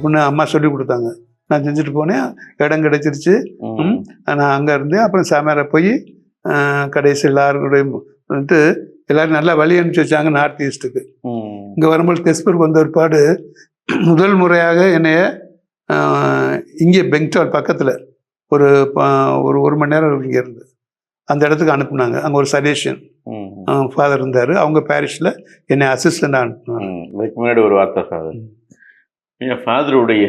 அப்படின்னு அம்மா சொல்லி கொடுத்தாங்க. நான் செஞ்சுட்டு போனேன், இடம் கிடைச்சிருச்சு. நான் அங்கே இருந்தேன். அப்புறம் சாமியாரை போய் கடைசி எல்லாருக்கூடையும் வந்துட்டு எல்லோரும் நல்லா வழி அனுப்பிச்சி வச்சாங்க நார்த் ஈஸ்ட்டுக்கு. இங்கே வரும்போது தெஸ்பூருக்கு வந்த ஒருபாடு முதல் முறையாக என்னைய இங்கே பெங்டால் பக்கத்தில் ஒரு 1 மணி நேரம் இங்கே இருந்து அந்த இடத்துக்கு அனுப்புனாங்க. அங்கே ஒரு சஜஷன் ஃபாதர் இருந்தார், அவங்க பாரிஷில் என்னை அசிஸ்டண்டாக அனுப்புனாங்க. அதுக்கு முன்னாடி ஒரு வார்த்தை ஃபாதர், என் ஃபாதருடைய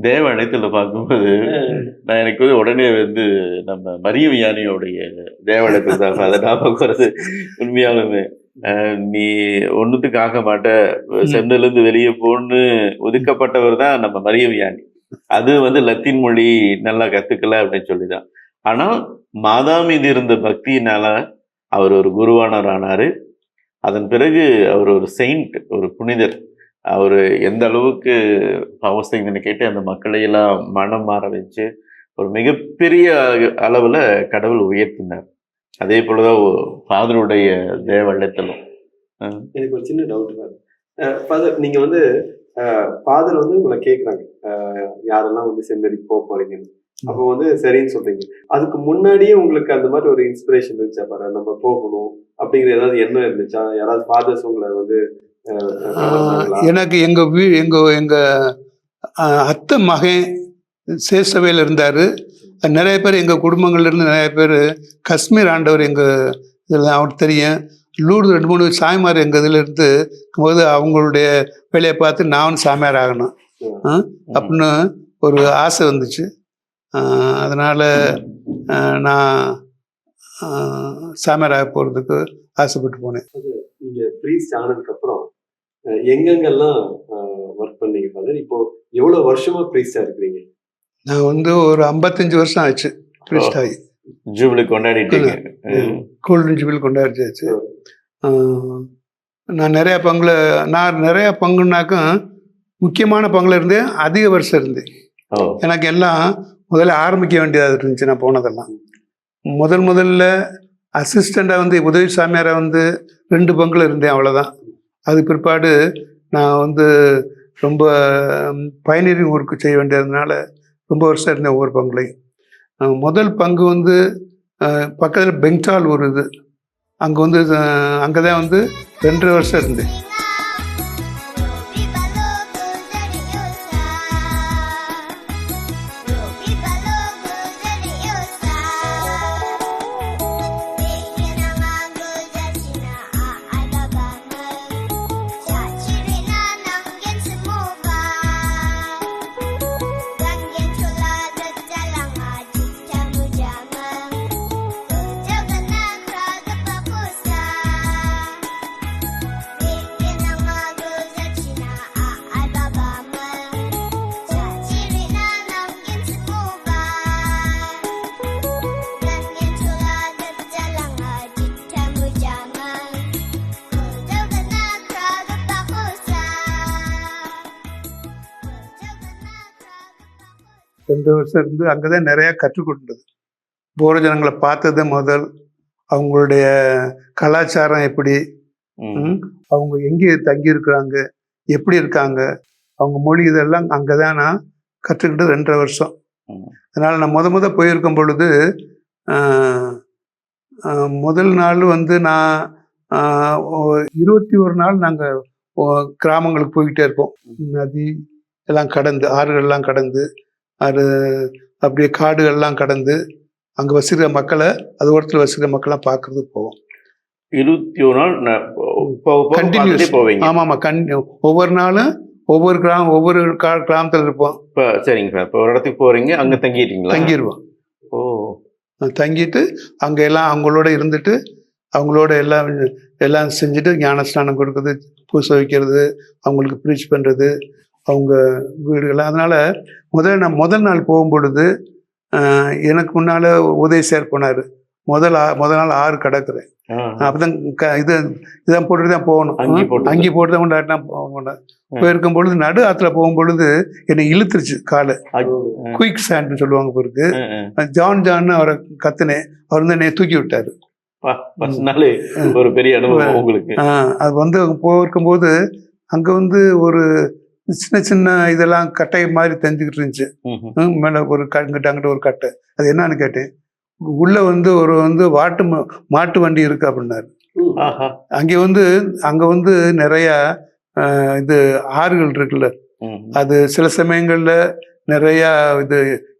தேவ அழைத்தில் பார்க்கும்போது நான் எனக்கு உடனே நம்ம மரியம் யானையோடைய தேவ அழைத்தில் தான் ஃபாதர் ஞாபகம் வருது. உண்மையாலுமே நீ ஒன்றுத்துக்கு ஆக மாட்ட, சென்னையிலேருந்து வெளியே போன்னு ஒதுக்கப்பட்டவர் தான் நம்ம மரியம் யானி. அது லத்தீன் மொழி நல்லா கற்றுக்கல அப்படின்னு சொல்லிதான். ஆனால் மாதா மீது இருந்த பக்தியினால அவர் ஒரு குருவானர் ஆனார். அதன் பிறகு அவர் ஒரு செயின்ட், ஒரு புனிதர். அவர் எந்த அளவுக்கு அவஸ்தைங்கன்னு கேட்டு அந்த மக்களையெல்லாம் மனம் மாற வச்சு ஒரு மிகப்பெரிய அளவில் கடவுள் உயர்த்தினார். அதே போலதான் ஃபாதருடைய தேவ அழைத்தலும். எனக்கு ஒரு சின்ன டவுட் ஃபாதர், நீங்கள் ஃபாதர் உங்களை கேட்குறாங்க யாரெல்லாம் செமினரிக்கு போக போறீங்கன்னு. அப்போ சரின்னு சொல்றீங்க. அதுக்கு முன்னாடியே உங்களுக்கு அந்த மாதிரி ஒரு இன்ஸ்பிரேஷன் இருந்துச்சா? பாரு நம்ம போகணும் அப்படிங்கிற ஏதாவது எண்ணம் இருந்துச்சா? யாராவது ஃபாதர்ஸ் உங்களை எனக்கு எங்க அத்தை மகன் சேசவையில் இருந்தார். நிறைய பேர் எங்கள் குடும்பங்கள்லேருந்து நிறைய பேர் காஷ்மீர் ஆண்டவர் எங்கள் இதில் அவருக்கு தெரியும். லூர்து 2-3 சாமியார் எங்கள் இதில் இருந்து போது அவங்களுடைய வேலையை பார்த்து நானும் சாமியார் ஆகணும் அப்படின்னு ஒரு ஆசை வந்துச்சு. அதனால் நான் சாமியாராக போகிறதுக்கு ஆசைப்பட்டு போனேன். நீங்கள் ப்ரீஸ்ட் ஆனதுக்கப்புறம் எங்கெங்கெல்லாம் ஒர்க் பண்ணீங்க ஃபாதர்? இப்போ எவ்வளோ வருஷமாக ப்ரீஸ்டாக இருக்கிறீங்க? நான் ஒரு 55 வருஷம் ஆச்சு ப்ரீஸ்ட் ஆகி. ஜூபிலி கொண்டாடிட்டீங்க? கோல்டன் ஜூபிலி கொண்டாடிச்சாச்சு. நான் நிறையா பங்குனாக்கும் முக்கியமான பங்குல இருந்தேன். அதிக வருஷம் இருந்தேன். எனக்கு எல்லாம் முதல்ல ஆரம்பிக்க வேண்டியதாக இருந்துச்சு. நான் போனதெல்லாம் முதல்ல அசிஸ்டண்டாக உதவி சாமியாராக 2 பங்குல இருந்தேன், அவ்வளோதான். அது பிற்பாடு நான் ரொம்ப பயனரிங் ஒர்க்கு செய்ய வேண்டியதுனால ரொம்ப வருஷம் இருந்தேன் ஒவ்வொரு பங்குலையும். முதல் பங்கு பக்கத்தில் பெங்டால் ஒரு இது, அங்கே அங்கே தான் 2.5 வருஷம் இருந்தேன். ரெண்டு வருஷம் இருந்து அங்கே தான் நிறையா கற்றுக்கொண்டது. போர ஜனங்களை பார்த்தது முதல், அவங்களுடைய கலாச்சாரம் எப்படி, அவங்க எங்கே தங்கி இருக்கிறாங்க, எப்படி இருக்காங்க, அவங்க மொழி, இதெல்லாம் அங்கே தான் நான் கற்றுக்கிட்டது 2.5 வருஷம். அதனால் நான் முத போயிருக்கும் பொழுது முதல் நாள் நான் 21 நாள் நாங்கள் கிராமங்களுக்கு போய்கிட்டே இருப்போம். நதி எல்லாம் கடந்து, ஆறுகள்லாம் கடந்து, அது அப்படியே காடுகள்லாம் கடந்து அங்கே வசிக்கிற மக்களை, அது ஓரத்தில் வசிக்கிற மக்கள்லாம் பார்க்கறதுக்கு போவோம். 21 நாள் கண்டினியூஸ் போவீங்க? ஆமாம், ஒவ்வொரு நாளும் ஒவ்வொரு கிராமத்தில் இருப்போம். இப்போ சரிங்க சார், இப்போ ஒரு இடத்துக்கு போகிறீங்க, அங்கே தங்கிடுவோம். ஓ, தங்கிட்டு அங்கே எல்லாம் அவங்களோட இருந்துட்டு அவங்களோட எல்லாம் செஞ்சுட்டு ஞானஸ்நானம் கொடுக்குறது, பூசை வைக்கிறது, அவங்களுக்கு ப்ரீச் பண்ணுறது, அவங்க வீடுகள். அதனால் முதல் நாள் போகும்பொழுது எனக்கு முன்னால் உதவி சேர் போனார். முதல் நாள் 6 கடக்குறேன். அப்போதான் இதான் போட்டுட்டு தான் போகணும், அங்கி போட்டு தான் கொண்டாட்டினா போனேன். போயிருக்கும் பொழுது நடு ஆற்றுல போகும்பொழுது என்னை இழுத்துருச்சு காலை. குயிக் சாண்ட்னு சொல்லுவாங்க பொருக்கு. ஜான் அவரை கத்துனேன். அவர் என்னை தூக்கி விட்டாரு. ஒரு பெரிய அனுபவம் உங்களுக்கு. அது போயிருக்கும்போது அங்கே ஒரு சின்ன சின்ன இதெல்லாம் கட்டை மாதிரி தெரிஞ்சுக்கிட்டு இருந்துச்சு. மேலே ஒரு இங்கிட்ட அங்கிட்ட ஒரு கட்டை. அது என்னன்னு கேட்டேன். உள்ள வந்து ஒரு வந்து மாட்டு வண்டி இருக்கு அப்படின்னாரு. அங்கே வந்து நிறைய இது ஆறுகள் இருக்குல்ல, அது சில சமயங்கள்ல நிறைய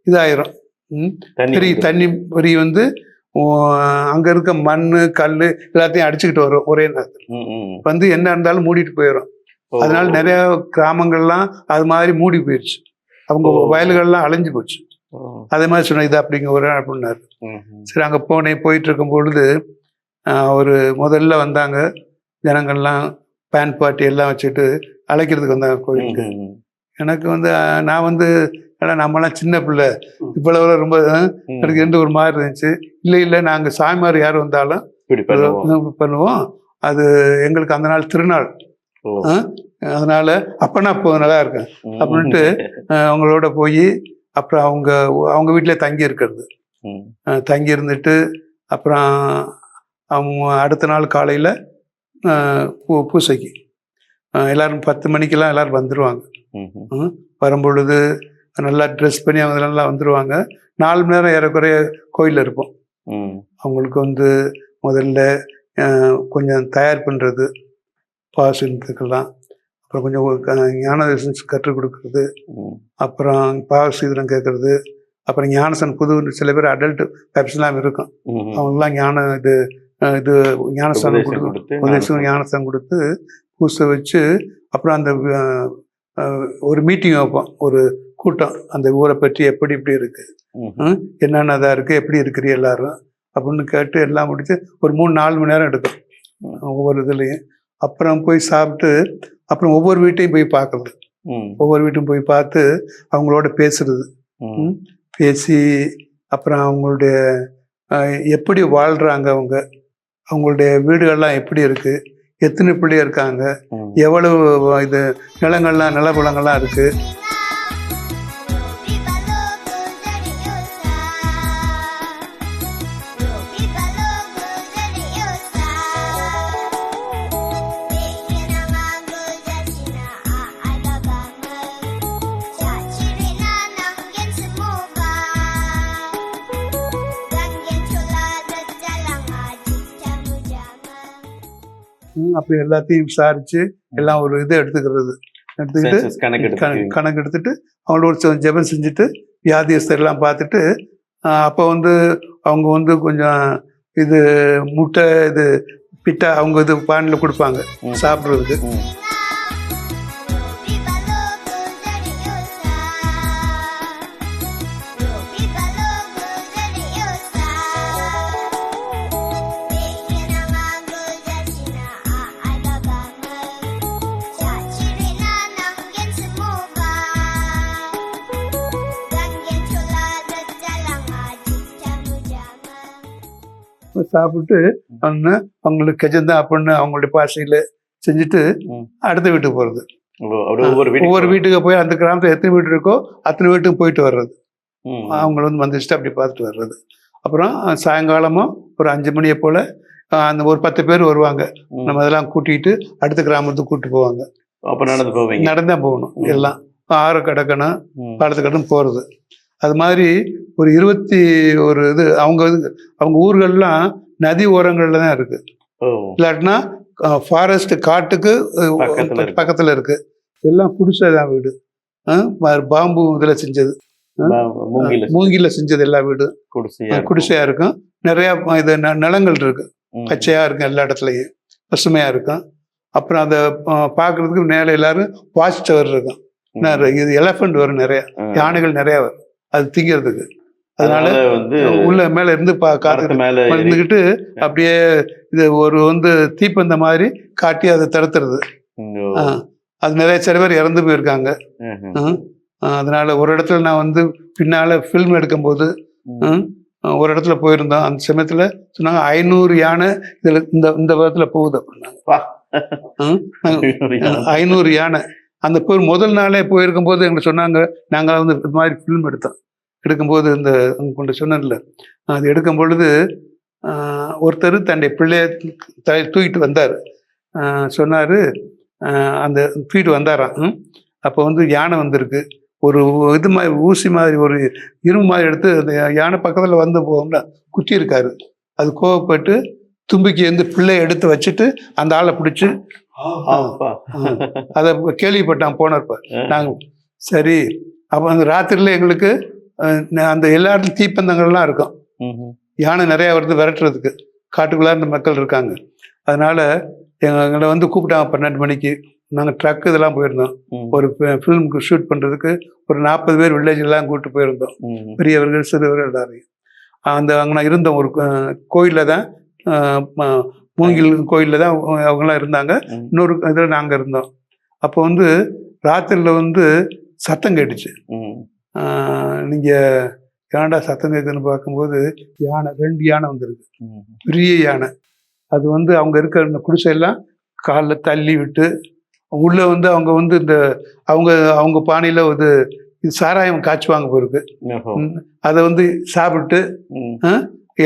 இதாயிரும். தண்ணி வரி வந்து அங்க இருக்க மண்ணு கல் எல்லாத்தையும் அடிச்சுக்கிட்டு வரும் ஒரே நேரத்தில். வந்து என்ன இருந்தாலும் மூடிட்டு போயிடும். அதனால நிறைய கிராமங்கள்லாம் அது மாதிரி மூடி போயிடுச்சு. அவங்க வயல்கள்லாம் அழிஞ்சு போச்சு. அதே மாதிரி சொன்ன இது அப்படிங்க ஒரு நாள் அப்படின்னாரு. சரி, அங்கே போயிட்டு இருக்கும் பொழுது ஒரு முதல்ல வந்தாங்க ஜனங்கள்லாம் பேன் பார்ட்டி எல்லாம் வச்சுட்டு அழைக்கிறதுக்கு வந்தாங்க கோயிலுக்கு. எனக்கு வந்து நான் வந்து நம்மளாம் சின்ன பிள்ளை, இவ்வளவு ரொம்ப எனக்கு எந்த ஒரு மாதிரி இருந்துச்சு. இல்லை நாங்கள் சாமியார் யார் வந்தாலும் பண்ணுவோம், அது எங்களுக்கு அந்த நாள் திருநாள், அதனால அப்பனா இப்போ நல்லா இருக்கேன் அப்படின்ட்டு அவங்களோட போய் அப்புறம் அவங்க வீட்டிலே தங்கி இருக்கிறது. தங்கி இருந்துட்டு அப்புறம் அவங்க அடுத்த நாள் காலையில் பூசைக்கு எல்லாரும் 10 மணிக்கெல்லாம் எல்லாரும் வந்துடுவாங்க. வரும்பொழுது நல்லா ட்ரெஸ் பண்ணி அவங்க நல்லா வந்துடுவாங்க. 4 மணி நேரம் ஏறக்குறைய கோயிலில் இருப்போம். அவங்களுக்கு வந்து முதல்ல கொஞ்சம் தயார் பண்ணுறது பாவசீதத்துக்கெல்லாம், அப்புறம் கொஞ்சம் ஞானதேசம் கற்றுக் கொடுக்கறது, அப்புறம் பாவசீதனம் கேட்கறது, அப்புறம் ஞானசன் புது சில பேர் அடல்ட் பேப்ஸ்லாம் இருக்கும், அவங்களாம் ஞானஸ்தானம் கொடுத்து ஞானஸ்தானம் கொடுத்து பூசை வச்சு அப்புறம் அந்த ஒரு மீட்டிங் வைப்போம், ஒரு கூட்டம், அந்த ஊரை பற்றி எப்படி இப்படி இருக்கு, என்னென்னதா இருக்கு, எப்படி இருக்கிறீ எல்லாரும் அப்படின்னு கேட்டு எல்லாம் முடிச்சு ஒரு 3-4 மணி நேரம் எடுக்கும் ஒவ்வொரு இதுலையும். அப்புறம் போய் சாப்பிட்டு அப்புறம் ஒவ்வொரு வீட்டையும் போய் பார்க்கறது, ஒவ்வொரு வீட்டையும் போய் பார்த்து அவங்களோட பேசுறது, பேசி அப்புறம் அவங்களுடைய எப்படி வாழ்றாங்க, அவங்களுடைய வீடுகள்லாம் எப்படி இருக்கு, எத்தனை பிள்ளைங்க இருக்காங்க, எவ்வளவு நிலபுலங்கள்லாம் இருக்கு. அப்படி எல்லாத்தையும் விசாரிச்சு எல்லாம் ஒரு இதை எடுத்துக்கிறது, கணக்கு எடுத்துட்டு அவங்களோட ஜெபம் செஞ்சுட்டு வியாதியஸ்தர் எல்லாம் பார்த்துட்டு அப்போ வந்து அவங்க வந்து கொஞ்சம் முட்டை பிட்டா அவங்க பானில் கொடுப்பாங்க சாப்பிட்றதுக்கு. சாப்பிட்டு அவங்களுக்கு கெஜந்தான் அப்படின்னு அவங்களுடைய பாஷையில செஞ்சுட்டு அடுத்த வீட்டுக்கு போறது. ஒவ்வொரு வீட்டுக்கு போய் அந்த கிராமத்துல எத்தனை வீடு இருக்கோ அத்தனை வீட்டுக்கு போயிட்டு வர்றது, அவங்கள வந்து வந்துச்சுட்டு அப்படி பார்த்துட்டு வர்றது. அப்புறம் சாயங்காலமும் ஒரு 5 மணியை போல அந்த ஒரு 10 பேர் வருவாங்க, நம்ம அதெல்லாம் கூட்டிட்டு அடுத்த கிராமத்துக்கு கூப்பிட்டு போவாங்க. நடந்தா போகணும், எல்லாம் ஆறு கடக்கணும், பாலத்து கடக்கணும் போறது. அது மாதிரி ஒரு 21 அவங்க ஊர்கள்லாம் நதி ஓரங்கள்ல தான் இருக்கு, இல்லாட்டினா ஃபாரஸ்ட் காட்டுக்கு பக்கத்துல இருக்கு. எல்லாம் குடிசைதான் வீடு, பாம்பு இதுல செஞ்சது, மூங்கில செஞ்சது எல்லா வீடும் குடிசையா இருக்கும். நிறைய நிலங்கள் இருக்கு, பச்சையா இருக்கும், எல்லா இடத்துலயும் பசுமையா இருக்கும். அப்புறம் அதை பாக்குறதுக்கு மேல எல்லாரும் வாட்ச் டவர் இருக்கும், இது எலஃபண்ட் வரும், நிறைய யானைகள் நிறைய வரும் அது திங்கிறதுக்கு. அதனால உள்ள மேல இருந்து இருந்துகிட்டு அப்படியே ஒரு தீப்பந்த மாதிரி காட்டி அதை தடுத்துறது. அது நிறைய சில பேர் இறந்து போயிருக்காங்க. அதனால ஒரு இடத்துல நான் பின்னால ஃபில்ம் எடுக்கும் போது ஒரு இடத்துல போயிருந்தோம். அந்த சமயத்துல சொன்னாங்க 500 யானை இதுல இந்த விதத்துல போகுது அப்படின்னாங்க. 500 யானை. அந்த முதல் நாளே போயிருக்கும் போது எங்களுக்கு சொன்னாங்க, நாங்கள் இது மாதிரி ஃபில்ம் எடுக்கும்போது கொண்டு சொன்னல, அது எடுக்கும் பொழுது ஒருத்தர் தன்னுடைய பிள்ளைய தூக்கிட்டு வந்தார். சொன்னார், அந்த தூக்கிட்டு வந்தாராம். அப்போ வந்து யானை வந்திருக்கு. ஒரு இது மாதிரி ஊசி மாதிரி ஒரு இரும்பு மாதிரி எடுத்து அந்த யானை பக்கத்தில் வந்து போகும்ல குத்தி இருக்காரு. அது கோவப்பட்டு தும்பிக்கை வந்து பிள்ளையை எடுத்து வச்சுட்டு அந்த ஆளை பிடிச்சி அதை கேள்விப்பட்டான் போனப்ப. நாங்கள் சரி அப்போ அந்த ராத்திரியில் எங்களுக்கு அந்த எல்லா இடத்துலையும் தீப்பந்தங்கள்லாம் இருக்கும். யானை நிறையா வருது விரட்டுறதுக்கு, காட்டுக்குள்ளே இருந்த மக்கள் இருக்காங்க. அதனால எங்களை வந்து கூப்பிட்டாங்க 12 மணிக்கு. நாங்கள் ட்ரக் இதெல்லாம் போயிருந்தோம். ஒரு ஃபிலிமுக்கு ஷூட் பண்ணுறதுக்கு ஒரு 40 பேர் வில்லேஜெல்லாம் கூப்பிட்டு போயிருந்தோம். பெரியவர்கள் சிறுவர்கள் எல்லாரையும் அங்கே இருந்தோம். ஒரு கோயிலில் தான் மூங்கில் கோயிலில் தான் அவங்களாம் இருந்தாங்க. இன்னொரு இதில் நாங்கள் இருந்தோம். அப்போ வந்து ராத்திரியில் வந்து சத்தம் கேட்டுச்சு. நீங்கள் ஏன்டா சத்தம் கேட்குன்னு பார்க்கும்போது யானை 2 யானை வந்துருக்கு, பெரிய யானை. அது வந்து அவங்க இருக்கிற இந்த குடிசையெல்லாம் காலில் தள்ளி விட்டு உள்ளே வந்து அவங்க வந்து இந்த அவங்க பானையில் இது சாராயம் காய்ச்சுவாங்க போயிருக்கு. அதை வந்து சாப்பிட்டு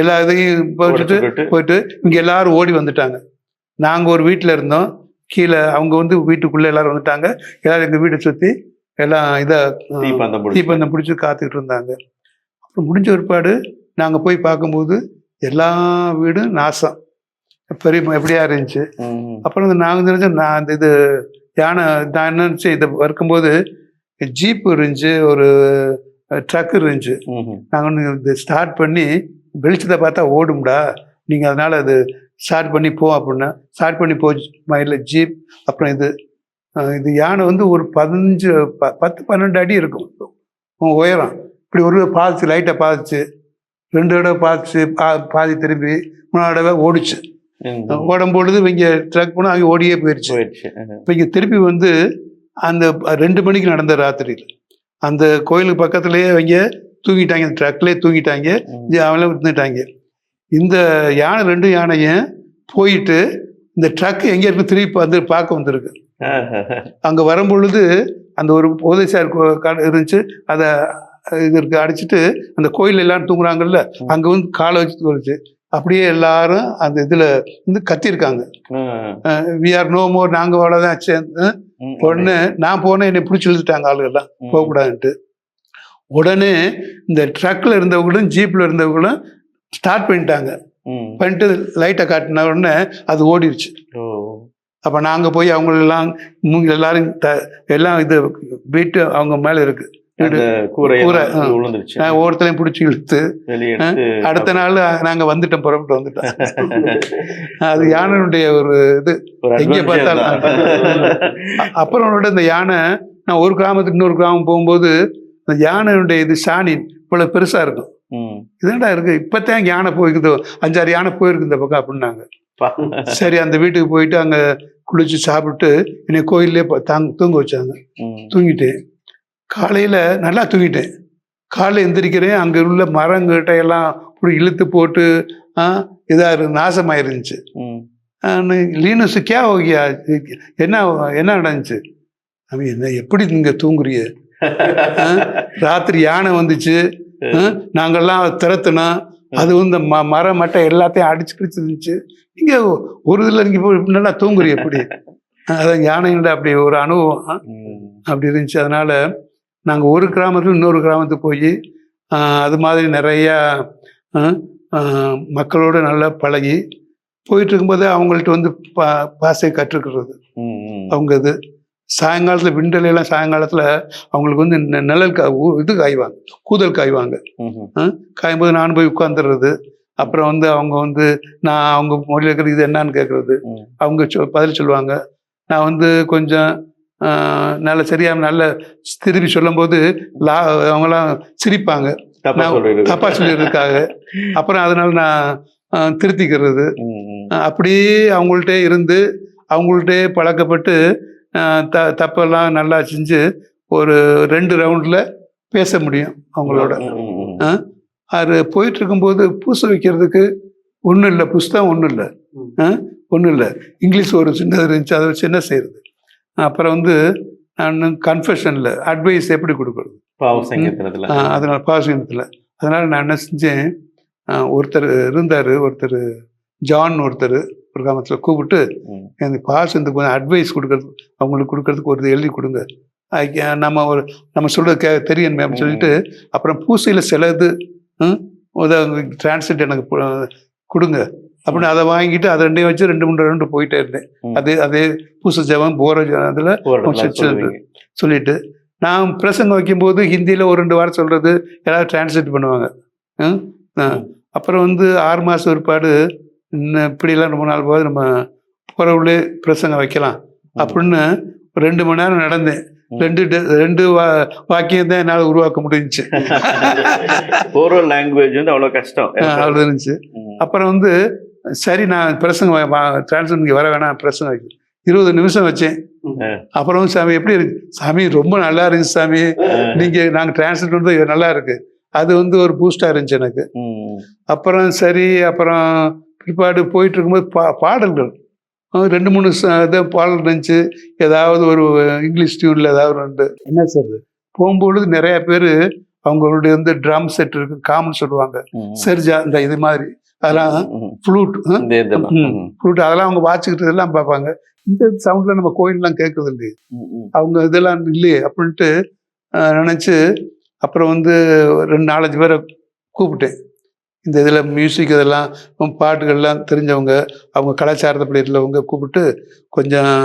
எல்லா இதையும் போயிட்டு இங்கே எல்லாரும் ஓடி வந்துட்டாங்க. நாங்கள் ஒரு வீட்டில் இருந்தோம், கீழே அவங்க வந்து வீட்டுக்குள்ளே எல்லாரும் வந்துட்டாங்க. எல்லாரும் எங்கள் வீட்டை சுற்றி எல்லாம் இதை தீப்பந்தம் பிடிச்சி காத்துக்கிட்டு இருந்தாங்க. அப்புறம் முடிஞ்ச ஒருபாடு நாங்கள் போய் பார்க்கும்போது எல்லா வீடும் நாசம், பெரிய எப்படியா இருந்துச்சு. அப்புறம் நாங்கள் தெரிஞ்சோம் நான் அந்த இது யானை நான் என்ன நினச்சி இதை வறுக்கும்போது ஜீப்பு இருந்துச்சு, ஒரு ட்ரக் இருந்துச்சு. நாங்கள் ஒன்று இது ஸ்டார்ட் பண்ணி வெளிச்சத்தை பார்த்தா ஓடும்டா, நீங்கள் அதனால் அது ஸ்டார்ட் பண்ணி அப்படின்னா ஸ்டார்ட் பண்ணி போச்சு. மயில ஜீப். அப்புறம் இது யானை வந்து ஒரு 10-12 அடி இருக்கும் உயரம். இப்படி ஒரு பாதிச்சு, லைட்டாக பாதிச்சு, 2 தடவை பாதிச்சு, பாதி திரும்பி 3 தடவை ஓடிச்சு. ஓடும் பொழுது இங்கே ட்ரக் போனால் அவங்க ஓடியே போயிடுச்சு. இப்போ இங்கே திருப்பி வந்து அந்த 2 மணிக்கு நடந்த ராத்திரியில் அந்த கோயிலுக்கு பக்கத்துலேயே அவங்க தூங்கிட்டாங்க, அந்த ட்ரக்லேயே தூங்கிட்டாங்க, அவங்கள விட்டுட்டாங்க. இந்த யானை 2 யானையும் போயிட்டு இந்த ட்ரக் எங்கே இருக்கு திருப்பி வந்து பார்க்க வந்திருக்கு. அங்கே வரும்பொழுது அந்த ஒரு போதைசார் இருந்துச்சு, அதை இதற்கு அடிச்சுட்டு அந்த கோயில் எல்லாரும் தூங்குறாங்கல்ல, அங்கே வந்து காலை வச்சு வந்துச்சு. அப்படியே எல்லாரும் அந்த இதில் வந்து கத்திருக்காங்க, வி ஆர் நோ மோர், நாங்கள் அவ்வளோதான் சேர்ந்து. உடனே நான் போனேன், என்னை பிடிச்சி இழுத்துட்டாங்க ஆளுகள்லாம் போகக்கூடாதுன்ட்டு. உடனே இந்த ட்ரக்கில் இருந்தவங்களும் ஜீப்பில் இருந்தவங்களும் ஸ்டார்ட் பண்ணிட்டு லைட்டை காட்டின உடனே அது ஓடிடுச்சு. அப்போ நாங்கள் போய் அவங்களெல்லாம் எல்லாரும் எல்லாம் இது வீட்டு அவங்க மேலே இருக்கு கூரை, ஒவ்வொருத்தரையும் பிடிச்சி இழுத்து அடுத்த நாள் நாங்கள் வந்துட்டோம், புறப்பட்டு வந்துட்டோம். அது யானையுடைய ஒரு இது எங்கே பார்த்தாலும். அப்புறம் இந்த யானை நான் ஒரு கிராமத்துக்கு இன்னொரு கிராமம் போகும்போது அந்த யானையுடைய இது சாணி இவ்வளவு பெருசா இருக்கும். இதுடா இருக்கு, இப்பதான் யானை போயிருக்குதோ, 5-6 யானை போயிருக்கு இந்த பக்கம் அப்படின்னாங்க. சரி, அந்த வீட்டுக்கு போயிட்டு அங்க குளிச்சு சாப்பிட்டு என்னை கோயிலே தூங்க வச்சாங்க. தூங்கிட்டேன். காலையில நல்லா தூங்கிட்டேன். காலையில் எந்திரிக்கிறேன், அங்க உள்ள மரங்கிட்ட எல்லாம் இழுத்து போட்டு நாசமாயிருந்துச்சு. லீனஸ் கே ஓகியா, என்ன நடந்துச்சு? என்ன எப்படி நீங்க தூங்குறிய? ராத்திரி யானை வந்துச்சு, நாங்கெல்லாம் திறத்துனோம், அது வந்து மரம் மட்டை எல்லாத்தையும் அடிச்சு பிடிச்சிருந்துச்சு. நீங்க ஒரு இதுல நீங்க நல்லா தூங்குறீங்க எப்படி? அதான் யானைன்ற அப்படி ஒரு அனுபவம் அப்படி இருந்துச்சு. அதனால நாங்க ஒரு கிராமத்துல இன்னொரு கிராமத்துக்கு போய் அது மாதிரி நிறைய மக்களோட நல்லா பழகி போயிட்டு இருக்கும்போது அவங்கள்ட்ட வந்து பாசை கற்றுக்கிறது. அவங்க இது சாயங்காலத்தில் விண்டலையெல்லாம் சாயங்காலத்தில் அவங்களுக்கு வந்து நிழல் இது காய்வாங்க, கூதல் காய்வாங்க. காயும்போது நான் போய் உட்காந்துடுறது. அப்புறம் வந்து அவங்க வந்து நான் அவங்க மொழியில் இருக்கிறது இது என்னன்னு கேட்கறது. அவங்க பதில் சொல்லுவாங்க. நான் வந்து கொஞ்சம் நல்ல சரியாக நல்ல திருப்பி சொல்லும் போது அவங்களாம் சிரிப்பாங்க, தப்பா சொல்லியிருக்காங்க. அப்புறம் அதனால நான் திருத்திக்கிறது. அப்படியே அவங்கள்ட்டே இருந்து அவங்கள்ட்டே பழக்கப்பட்டு தப்பெல்லாம் நல்லா செஞ்சு ஒரு 2 ரவுண்டில் பேச முடியும் அவங்களோட. அது போயிட்டு இருக்கும்போது பூச வைக்கிறதுக்கு ஒன்றும் இல்லை, புஸ்தகம் ஒன்றும் இல்லை, இங்கிலீஷ் ஒரு சின்னது இருந்துச்சு, அதை வச்சு என்ன செய்யறது. அப்புறம் வந்து நான் கன்ஃபெஷனில் அட்வைஸ் எப்படி கொடுக்குறது அதனால பாவசங்கத்தில். அதனால நான் என்ன செஞ்சேன், ஒருத்தர் இருந்தார், ஒருத்தர் ஜான் ஒருத்தர் ஒரு கிராமத்தில் கூப்பிட்டு எனக்கு பாவசங்கத்துக்கு கொஞ்சம் அட்வைஸ் கொடுக்கறது, அவங்களுக்கு கொடுக்கறதுக்கு ஒரு எழுதி கொடுங்க நம்ம சொல்றது தெரியும் அப்படின்னு சொல்லிட்டு அப்புறம் பூசையில் சில இது டிரான்ஸ்லேட் எனக்கு கொடுங்க அப்படின்னு அதை வாங்கிட்டு அதை ரெண்டையும் வச்சு 2-3 ரவுண்டு போயிட்டே இருந்தேன். அதே பூசை ஜபம் போகிற அதில் சொல்லிட்டு நான் பிரசங்கம் வைக்கும்போது ஹிந்தியில் ஒரு 2 வாரம் சொல்கிறது எல்லாரும் டிரான்ஸ்லேட் பண்ணுவாங்க. அப்புறம் 6 மாதம் ஒருபாடு இன்னும் இப்படிலாம் ரொம்ப நாள் போது நம்ம போகிறவுள்ளே பிரசங்கம் வைக்கலாம் அப்படின்னு 2 மணி நேரம் நடந்தேன். 2 வாக்கியம் தான் என்னால் உருவாக்க முடிஞ்சிச்சு. ஓரல் லாங்குவேஜ் வந்து அவ்வளோ கஷ்டம், அவ்வளோ இருந்துச்சு. அப்புறம் சரி நான் பிரசங்கம் டிரான்ஸ்லேட் இங்கே வர வேணாம் பிரசங்கம் வைக்க 20 நிமிஷம் வச்சேன். அப்புறம் சாமி எப்படி இருக்கு சாமி, ரொம்ப நல்லா இருந்துச்சு சாமி, நாங்கள் டிரான்ஸ்லேட் வந்து நல்லா இருக்கு. அது ஒரு பூஸ்டாக இருந்துச்சு எனக்கு. அப்புறம் சரி, அப்புறம் பிற்பாடு போயிட்டு இருக்கும்போது பாடல்கள் 2-3 பாடல் இருந்துச்சு. ஏதாவது ஒரு இங்கிலீஷ் டியூனில் ஏதாவது 2 என்ன சார் போகும்பொழுது நிறைய பேர் அவங்களுடைய ட்ரம் செட் இருக்கு, காமன் சொல்லுவாங்க, செர்ஜா இந்த இது மாதிரி அதெல்லாம் ஃப்ளூட் அதெல்லாம் அவங்க வாட்சிக்கிட்டு எல்லாம் பார்ப்பாங்க. இந்த சவுண்ட்ல நம்ம கோயிலெலாம் கேட்கறது இல்லையே, அவங்க இதெல்லாம் இல்லையே அப்படின்ட்டு நினச்சி அப்புறம் 2-4 பேரை கூப்பிட்டேன். இந்த இதில் மியூசிக் இதெல்லாம் பாட்டுகள்லாம் தெரிஞ்சவங்க, அவங்க கலாச்சாரத்தை பிள்ளைகளவங்க கூப்பிட்டு கொஞ்சம்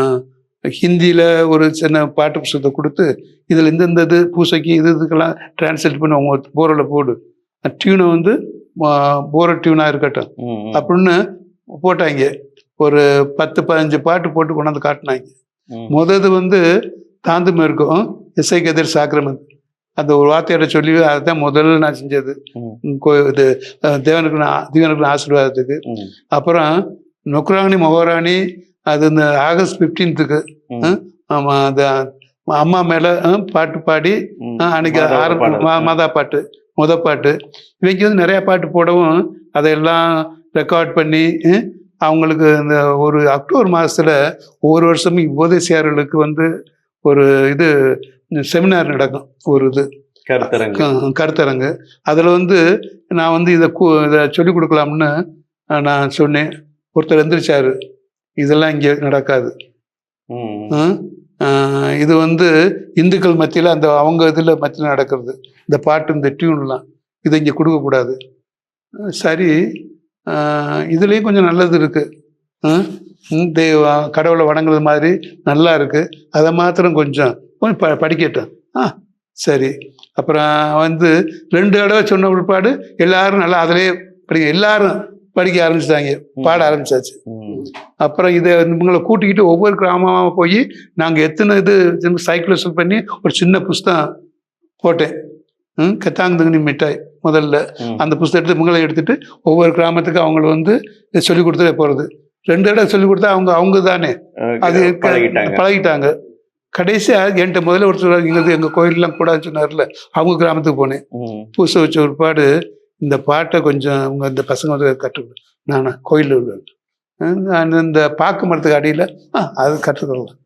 ஹிந்தியில் ஒரு சின்ன பாட்டு புத்தகத்தை கொடுத்து இதில் இந்த இது பூசைக்கு இதுக்கெல்லாம் டிரான்ஸ்லேட் பண்ணி அவங்க போரில் போடு, டியூனை போர டியூனாக இருக்கட்டும் அப்படின்னு போட்டாங்க. ஒரு 10-15 பாட்டு போட்டு கொண்டாந்து காட்டினாங்க. முதது தாந்தும் இருக்கும் இசை கதிர் சாக்கிரமன் அந்த ஒரு வார்த்தையோட சொல்லி அதுதான் முதல்ல நான் செஞ்சது இது தீவனுக்கு ஆசீர்வாதத்துக்கு. அப்புறம் நொக்ராணி மொஹராணி அது இந்த ஆகஸ்ட் 15க்கு ஆமாம் அந்த அம்மா மேலே பாட்டு பாடி அன்னைக்கு மாதா பாட்டு பாட்டு இவங்க நிறையா பாட்டு போடவும் அதையெல்லாம் ரெக்கார்ட் பண்ணி அவங்களுக்கு இந்த ஒரு அக்டோபர் மாதத்தில் ஒவ்வொரு வருஷமும் உபதேசியார்களுக்கு ஒரு இது செமினார் நடக்கும், ஒரு இது கருத்தரங்கு. அதில் நான் இதை சொல்லிக் கொடுக்கலாம்னு நான் சொன்னேன். ஒருத்தர் எந்திரிச்சாரு, இதெல்லாம் இங்கே நடக்காது, இது இந்துக்கள் மத்தியில் அவங்க இதில் மத்தியில் நடக்கிறது, இந்த பாட்டு இந்த டியூன்லாம் இதை இங்கே கொடுக்கக்கூடாது. சரி, இதுலேயும் கொஞ்சம் நல்லது இருக்குது, கடவுளை வணங்குறது மாதிரி நல்லா இருக்குது, அதை மாத்திரம் கொஞ்சம் படிக்கட்டும். சரி. அப்புறம் 2 தடவை சொன்ன பிற்பாடு எல்லாரும் நல்லா அதிலே எல்லாரும் படிக்க ஆரம்பிச்சிட்டாங்க, பாட ஆரம்பிச்சாச்சு. அப்புறம் இதை இவங்களை கூட்டிக்கிட்டு ஒவ்வொரு கிராமமாக போய் நாங்கள் எத்தனை இது சைக்கிள் பண்ணி ஒரு சின்ன புஸ்தகம் போட்டேன், கத்தாங்குதங்கனி மிட்டாய் முதல்ல. அந்த புஸ்தகத்தை இவங்களை எடுத்துட்டு ஒவ்வொரு கிராமத்துக்கு அவங்கள சொல்லிக் கொடுத்துட்டே போகிறது. 2 தடவை சொல்லிக் கொடுத்தா அவங்க தானே அது பழகிட்டாங்க. கடைசியாக என்கிட்ட முதல்ல ஒருத்தர் இங்கே எங்கள் கோயிலெலாம் கூடாதுன்னு சொன்னார்ல, அவங்க கிராமத்துக்கு போனேன். பூசை வச்ச ஒருபாடு இந்த பாட்டை கொஞ்சம் அவங்க இந்த பசங்க கற்றுக்கணும். நான் கோயிலில் உள்ள இந்த பாக்கு மரத்துக்கு அடியில் அது கற்றுக்கலாம்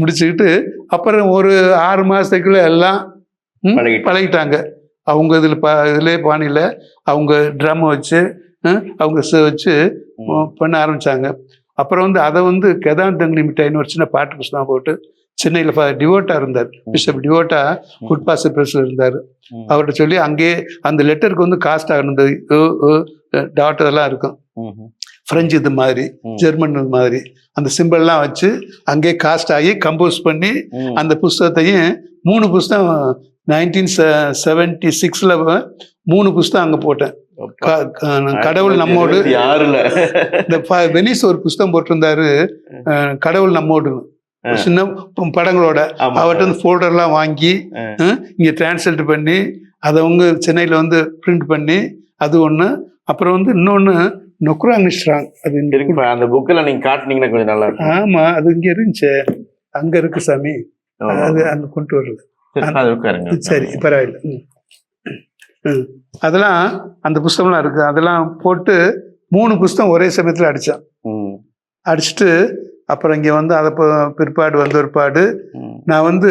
முடிச்சுக்கிட்டு அப்புறம் ஒரு 6 மாதத்துக்குள்ள எல்லாம் பழகிட்டாங்க. அவங்க இதிலே பாணியில் அவங்க ட்ரம் வச்சு அவங்க வச்சு பண்ண ஆரம்பித்தாங்க. அப்புறம் அதை கெதாந்தங்கனி மிட்டாயின்னு ஒரு சின்ன பாட்டு புஸ்தகம் போட்டு சென்னையில் டிவோட்டா இருந்தார், பிஷப் டிவோட்டா குட் பாஸ்டர் பிரஸ்ல இருந்தார். அவர்கிட்ட சொல்லி அங்கேயே அந்த லெட்டருக்கு காஸ்ட் ஆகணும், டாட் அதெல்லாம் இருக்கும், பிரெஞ்சு இது மாதிரி ஜெர்மன் இது மாதிரி அந்த சிம்பிள்லாம் வச்சு அங்கேயே காஸ்ட் ஆகி கம்போஸ் பண்ணி அந்த புஸ்தகத்தையும் 3 புஸ்தகம் 1976ல் 3 புஸ்தகம் அங்கே போட்டேன். கடவுள் நம்மோடு இந்த வெனிஸ் ஒரு புஸ்தகம் போட்டிருந்தாரு, கடவுள் நம்மோடுன்னு சின்ன படங்களோட. அவர்கிட்ட ஃபோல்டர்லாம் வாங்கி இங்கே டிரான்ஸ்லேட் பண்ணி அதை சென்னையில் பிரிண்ட் பண்ணி அது ஒன்று. அப்புறம் இன்னொன்று நொக்ராங்ஸ்ட்ராங், அது அந்த புக்கில் நீங்கள் காட்டினீங்கன்னா கொஞ்சம் நல்லா இருக்கும். ஆமாம், அது இங்கே இருந்துச்சு, அங்கே இருக்கு சாமி, அது அங்கே கொண்டு வருது. சரி, பரவாயில்ல. அதெல்லாம் அந்த புஸ்தகம்லாம் இருக்குது, அதெல்லாம் போட்டு 3 புஸ்தகம் ஒரே சமயத்தில் அடித்தான். அடிச்சுட்டு அப்புறம் இங்கே அதை பிற்பாடு பிற்பாடு நான்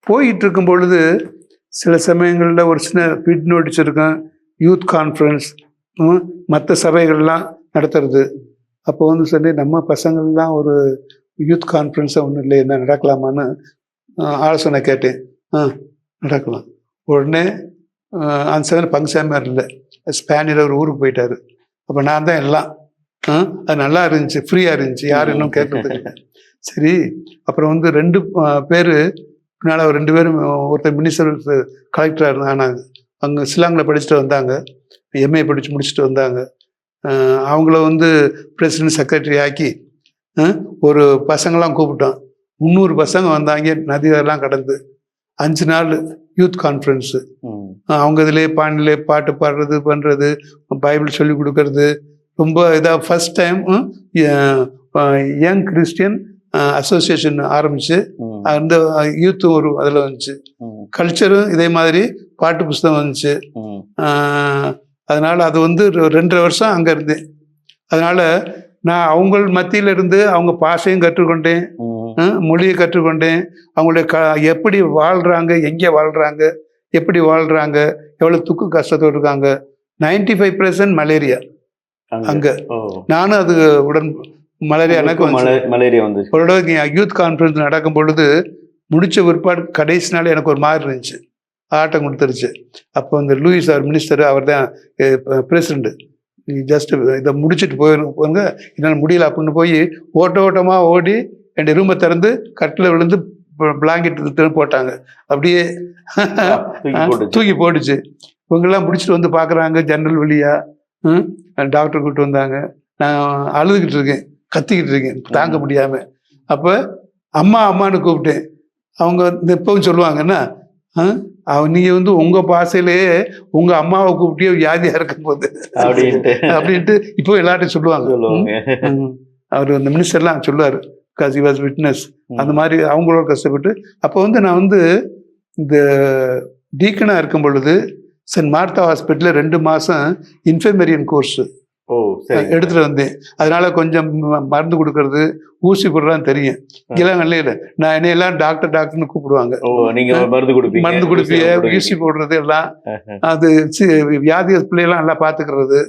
போயிட்டு இருக்கும் பொழுது சில சமயங்களில் ஒரு சின்ன பிட் நோட்டீஸ் இருக்கும், யூத் கான்ஃபரன்ஸ் மற்ற சபைகள்லாம் நடத்துறது. அப்போ சொன்னேன், நம்ம பசங்கள்லாம் ஒரு யூத் கான்ஃபரன்ஸாக ஒன்றும் இல்லை, என்ன நடக்கலாமான்னு ஆலோசனை கேட்டேன். நடக்கலாம். உடனே அந்த சமயம் பங்குசாமியார் இல்லை, ஸ்பானியில் ஒரு ஊருக்கு போயிட்டாரு. அப்போ நான் தான் எல்லாம். அது நல்லா இருந்துச்சு, ஃப்ரீயாக இருந்துச்சு, யாரும் இன்னும் கேட்கறதுக்கு இல்லை. சரி, அப்புறம் வந்து 2 பேர் பின்னால் 2 பேரும், ஒருத்தர் மினிஸ்டர் கலெக்டராக ஆனாங்க. அங்கே ஷில்லாங்கில் படிச்சுட்டு வந்தாங்க, எம்ஏ படித்து முடிச்சுட்டு வந்தாங்க. அவங்கள வந்து பிரசிடென்ட் செக்ரட்டரி ஆக்கி ஒரு பசங்களாம் கூப்பிட்டோம். 300 பசங்க வந்தாங்க, நதியெல்லாம் கடந்து 5 நாள் யூத் கான்ஃபரன்ஸு. அவங்க இதிலே பாண்டிலே பாட்டு பாடுறது பண்ணுறது, பைபிள் சொல்லி கொடுக்கறது, ரொம்ப இதாக first time young Christian association ஆரம்பிச்சு அந்த யூத் ஒரு அதில் வந்துச்சு. கல்ச்சரும் இதே மாதிரி பாட்டு புஸ்தகம் வந்துச்சு. அதனால அது வந்து 2.5 வருஷம் அங்கே இருந்தேன். அதனால நான் அவங்க மத்தியில இருந்து அவங்க பாஷையும் கற்றுக்கொண்டேன், மொழியை கற்றுக்கொண்டேன். அவங்களுடைய எப்படி வாழ்றாங்க, எங்கே வாழ்றாங்க, எப்படி வாழ்றாங்க, எவ்வளோ துக்கு கஷ்டத்தோடு இருக்காங்க. 95% மலேரியா அங்க. நானும் அது மலேரியா எனக்கு மலேரியா வந்து ஒரு தடவை யூத் கான்ஃபரன்ஸ் நடக்கும் பொழுது முடிச்ச பிற்பாடு கடைசி நாள் எனக்கு ஒரு மாதிரி இருந்துச்சு, ஆட்டம் கொடுத்துருச்சு. அப்போ அந்த லூயிஸ் அவர் மினிஸ்டர், அவர் தான் பிரசிடண்ட். நீ ஜஸ்ட் இதை முடிச்சுட்டு போயிருங்க, என்னால் முடியல அப்படின்னு போய் ஓட்டமாக ஓடி என் ரூமை திறந்து கட்டில் விழுந்து பிளாங்கெட் போட்டாங்க. அப்படியே தூக்கி போட்டுச்சு. இவங்கெல்லாம் பிடிச்சிட்டு வந்து பார்க்குறாங்க ஜன்னல் வழியா. டாக்டர் கூப்பிட்டு வந்தாங்க. நான் அழுதுகிட்டு இருக்கேன், கத்திக்கிட்டு இருக்கேன் தாங்க முடியாமல். அப்போ அம்மான்னு கூப்பிட்டேன். அவங்க எப்பவும் சொல்லுவாங்கன்னா, நீங்கள் வந்து உங்கள் பாசையிலேயே உங்கள் அம்மாவை கூப்பிட்டே வியாதியாக இருக்கும் போது அப்படின்ட்டு இப்போ எல்லார்ட்டையும் சொல்லுவாங்க. அவர் அந்த மினிஸ்டர்லாம் சொல்லுவார், பிகாஸ் ஹி வாஸ் விட்னஸ். அந்த மாதிரி அவங்களோட கஷ்டப்பட்டு அப்போ வந்து நான் வந்து இந்த டீக்கனாக இருக்கும் பொழுது சென்ட் மார்த்தா ஹாஸ்பிட்டலில் 2 மாதம் இன்ஃபர்மேரியன் கோர்ஸ் எடுத்துகிட்டு வந்தேன். அதனால கொஞ்சம் மருந்து கொடுக்கறது, ஊசி போடுறதான் தெரியும். இளங்கல்லையில் நான் என்னையெல்லாம் டாக்டர்னு கூப்பிடுவாங்க. மருந்து கொடுப்பீங்க, ஊசி போடுறது எல்லாம். அது வியாதி பிள்ளையெல்லாம் நல்லா பார்த்துக்கிறது.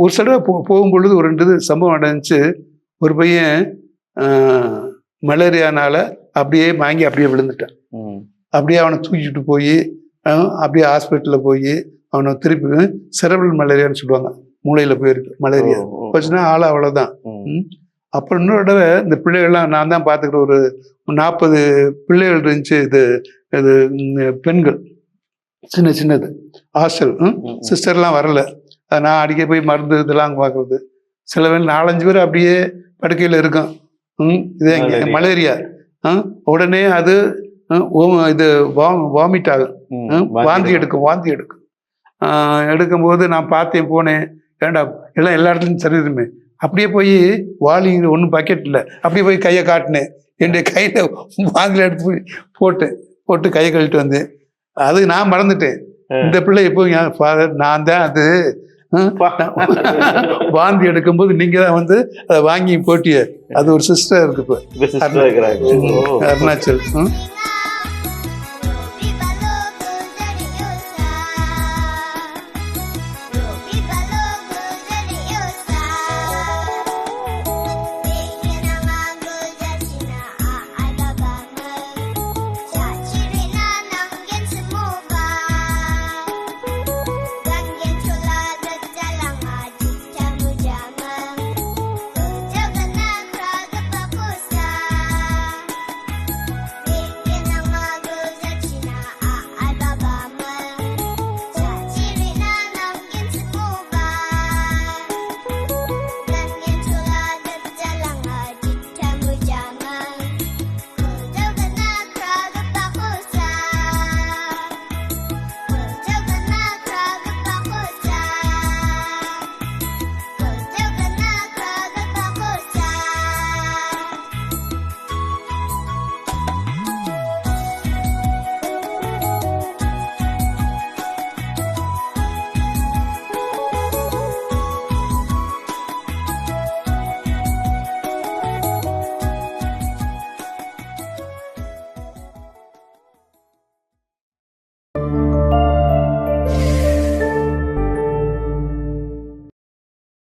ஒரு தடவை போகும்பொழுது ஒரு 2 சம்பவம் நடந்துச்சு. ஒரு பையன் மலேரியானால அப்படியே வாங்கி அப்படியே விழுந்துட்டான். அப்படியே அவனை தூக்கிட்டு போய் அப்படியே ஹாஸ்பிட்டலில் போய் அவனை திருப்பி செரபிரல் மலேரியான்னு சொல்லுவாங்க, மூளையில் போயிருக்கு மலேரியா போச்சுன்னா ஆளை அவ்வளோதான். அப்புறம் இன்னொரு தடவை இந்த பிள்ளைகள்லாம் நான் தான் பார்த்துக்கிற ஒரு 40 பிள்ளைகள் இருந்துச்சு. இது பெண்கள் சின்னது ஹாஸ்டல், சிஸ்டர்லாம் வரல. நான் அடிக்க போய் மருந்து இதெல்லாம் பார்க்குறது. சில பேர் 4-5 பேர் அப்படியே படுக்கையில் இருக்கும். இதே மலேரியா. உடனே அது இது வாமிட் ஆகும், வாந்தி எடுக்கும். எடுக்கும்போது நான் பார்த்தேன், போனேன். ஏண்டா எல்லாம் எல்லா இடத்துலையும் சரியுமே. அப்படியே போய் வாலிங்க ஒன்றும் பக்கெட் இல்லை, அப்படியே போய் கையை காட்டினேன். என்னுடைய கையில் வாந்தியில் எடுத்து போட்டு கையை கழிட்டு வந்தேன். அது நான் மறந்துட்டேன். இந்த பிள்ளை எப்போ ஃபாதர் நான் தான் அது வாந்தி எடுக்கும்போது நீங்க தான் வந்து அதை வாங்கி போட்டிய. அது ஒரு சிஸ்டர் இருக்கு இப்போ, அருணாச்சல்.